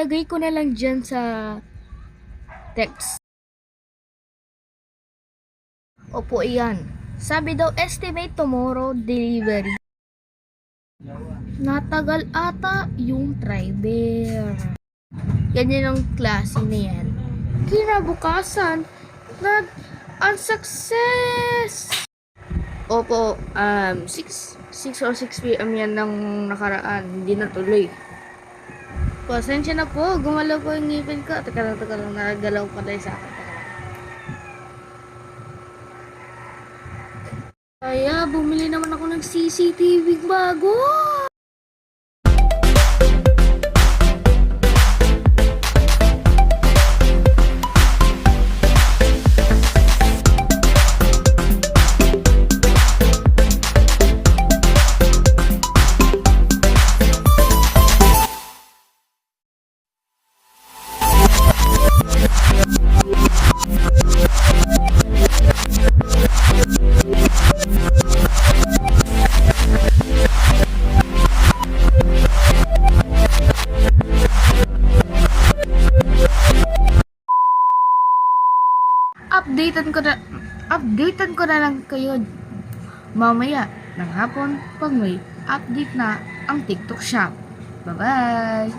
Ilagay ko na lang dyan sa text. Opo, iyan. Sabi daw, estimate tomorrow delivery. Natagal ata yung driver. Ganyan ang klase na yan. Kinabukasan, nag-unsuccess! Opo, 6 or 6 p.m. yan ng nakaraan. Hindi natuloy. Pasensya na po, gumalaw po yung ngipin ko. Teka lang, nagalaw pa tayo sa akin. Kaya, bumili naman ako ng CCTV bago. Updatean ko na lang kayo mamaya ng hapon pag may update na ang TikTok Shop. Bye-bye!